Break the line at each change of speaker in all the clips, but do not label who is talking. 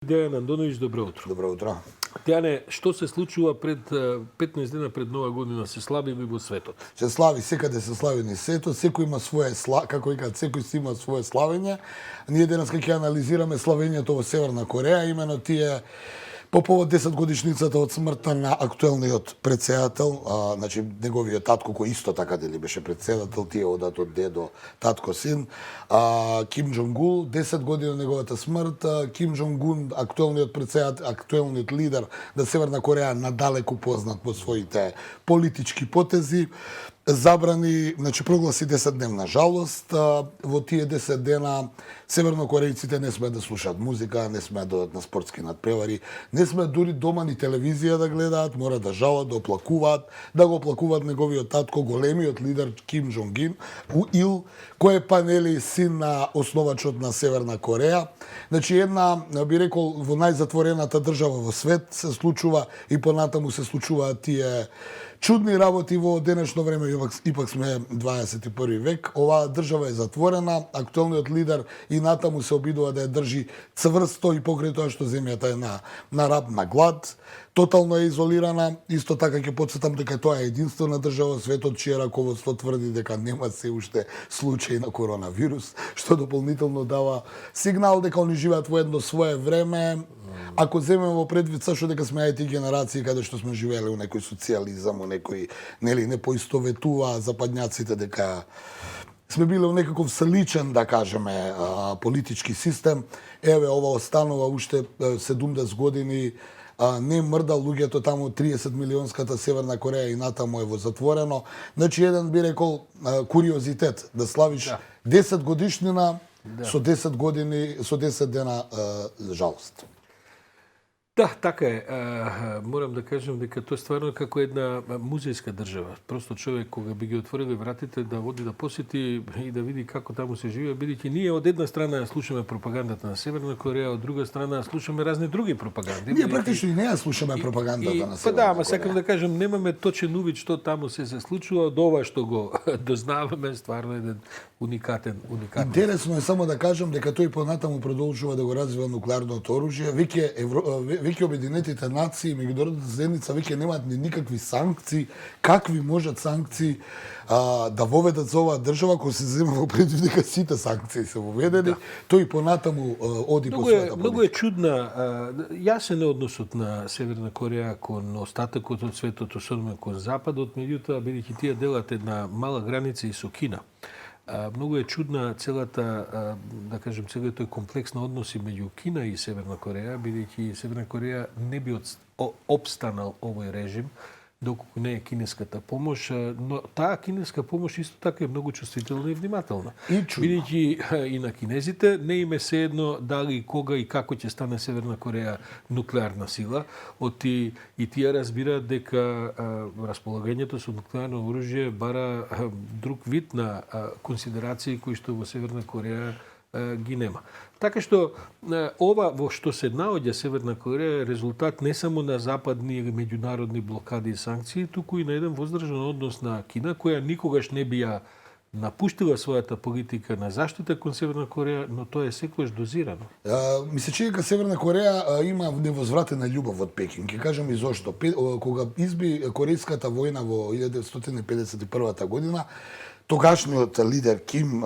Дејан Андонович, добро утро.
Добро утро.
Дејане, што се случува пред 15 дена пред Нова година? Се слави ли во светот?
Се слави, секаде се слави ни светот, секој има свое како викаат, секој си има свое славење. Ние денес ќе анализираме славењето во Северна Кореја, имено тие по повод 10 годишницата од смртта на актуелниот претседател, значи неговиот татко кој исто така дали беше претседател, тие одат од дедо, татко, син, Ким Джонг Ул, 10 години од неговата смрт, Ким Джонг Ун, актуелниот претседател, актуелниот лидер на Северна Кореја, надалеку познат по своите политички потези, забрани, значи прогласи 10-дневна жалост. Во тие 10 дена севернокорејците не смеат да слушаат музика, не смеат да одат на спортски надпревари, не смеат дури дома ни телевизија да гледаат, мора да жалат, да оплакуваат, да го оплакуваат неговиот татко, големиот лидер Ким Джонг Ил, кој е панели син на основачот на Северна Кореја. Значи една, би рекол, во најзатворената држава во свет се случува и понатаму се случуваат тие чудни работи во денешно време, ипак сме 21 век. Оваа држава е затворена, актуелниот лидер и натаму се обидува да ја држи цврсто и покрај тоа што земјата е на раб на глад. Тотално е изолирана. Исто така ќе потсетам дека тоа е единствена држава во светот чие раководство тврди дека нема се уште случаи на коронавирус, што дополнително дава сигнал дека они живеат во едно свое време. Ако земеме во предвид што дека сме IT генерации каде што сме живееле во некој социјализам, во некој не поистоветува западњаците дека сме биле во некаков сличен, да кажеме, политички систем. Еве ова останува уште 70 години, не мрда луѓето таму, 30 милионската Северна Кореја и натаму е во затворено. Значи еден би рекол куриозитет да славиш 10 годишнина со 10 години, со 10 дена жалост.
Да, така е. Морам да кажам дека тоа стварно како една музејска држава. Просто човек кога би ги отворили вратите да оди да посети и да види како таму се живее, бидејќи ние од една страна слушаме пропагандата на Северна Кореја, од друга страна слушаме разни други пропаганди.
Ние практично и не ја слушаме пропагандата на Северна Кореја.
Па да, ама сакам да кажам, немаме точен увид што таму се случува, од ова што го дознаваме, стварно еден уникатен.
Интересно е само да кажам дека тој понатаму продолжува да го развива нуклеарното оружје. Веќе Обединетите нации, меѓународната заедница веќе немаат ни никакви санкции. Какви можат санкции да воведат за оваа држава, кој се зема во предвид дека сите санкции се воведени, тој понатаму оди по својата политика.
Многу е чудна, јасен е односот на Северна Кореја кон остатокот од светот, особено кон Западот, меѓутоа бидејќи тие делат една мала граница и со Кина. Многу е чудна целата, да кажем, целиот тој комплекс на односи меѓу Кина и Северна Кореја, бидејќи Северна Кореја не би обстанал овој режим доколку не е кинеската помош, но таа кинеска помош исто така е многу чувствителна и внимателна. Бидејќи и на кинезите не им е седно дали, кога и како ќе стане Северна Кореја нуклеарна сила, и тие разбираат дека располагањето со нуклеарно оружје бара друг вид на консидерации кои што во Северна Кореја ги нема. Така што ова во што се наоѓа Северна Кореја е резултат не само на западни или меѓународни блокади и санкции, туку и на еден воздржан однос на Кина, која никогаш не би ја напуштила својата политика на заштита кон Северна Кореја, но тоа е секогаш дозирано.
Ми се чини дека Северна Кореја има невозвратена љубов од Пекинг. Ќе кажам и зошто. Кога изби Корејската војна во 1951 година, тогашниот лидер Ким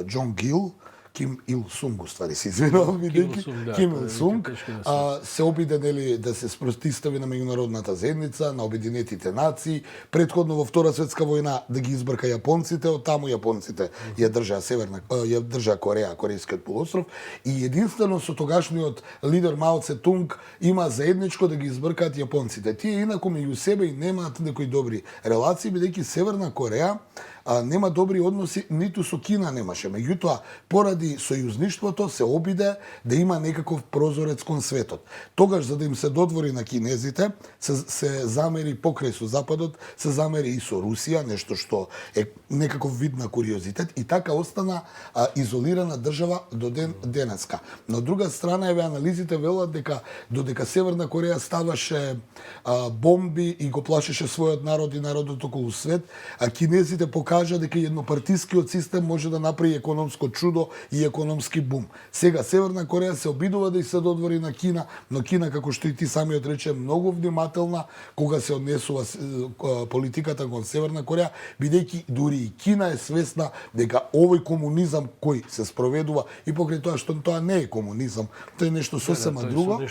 Джонг Ил, Ким Ил Сунг, уствари се извинувам, Ким Ил Сунг, се обиде да се спротистави на меѓународната заедница, на Обединетите нации, претходно во Втора светска војна да ги избрка јапонците, од таму јапонците ја држаа Кореја, Корејскиот полуостров, и единствено со тогашниот лидер Мао Цетунг има заедничко да ги избркаат јапонците. Тие инаку меѓу себе и немаат некои добри релации, бидејќи Северна Кореја нема добри односи, ниту со Кина немаше. Меѓутоа, поради сојузништвото се обиде да има некаков прозорец кон светот. Тогаш, за да им се додвори на кинезите, се замери покрај со Западот, се замери и со Русија, нешто што е некаков вид на куриозитет, и така остана изолирана држава до денеска. На друга страна, еве анализите велат дека додека Северна Кореја ставаше бомби и го плашеше својот народ и народот околу свет, кинезите покажа кажа дека еднопартискиот систем може да направи економско чудо и економски бум. Сега Северна Кореја се обидува да и се додвори на Кина, но Кина, како што и ти самиот рече, многу внимателна кога се однесува политиката кон Северна Кореја, бидејќи дури и Кина е свесна дека овој комунизам кој се спроведува и покрај тоа што тоа не е комунизам, тоа е нешто сосема друго,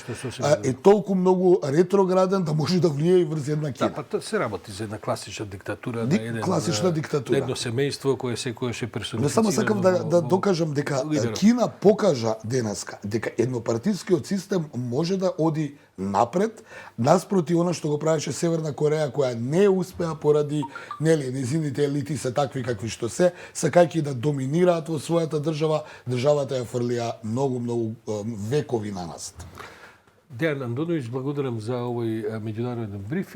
е толку многу ретрограден да може да влијае и врз една Кина.
Да, па тоа се работи за една класична диктатура,
класична диктатура.
Едно семејство кое секојаш е персонифицирано.
Но само сакам да докажам дека Кина покажа денеска дека еднопартискиот систем може да оди напред, наспроти она што го правеше Северна Кореја, која не успеа поради незините елити се такви какви што се, сакајќи да доминираат во својата држава, државата ја фрлија многу векови на нас.
Дејан Андоновиќ, благодарам за овој меѓународен брифинг.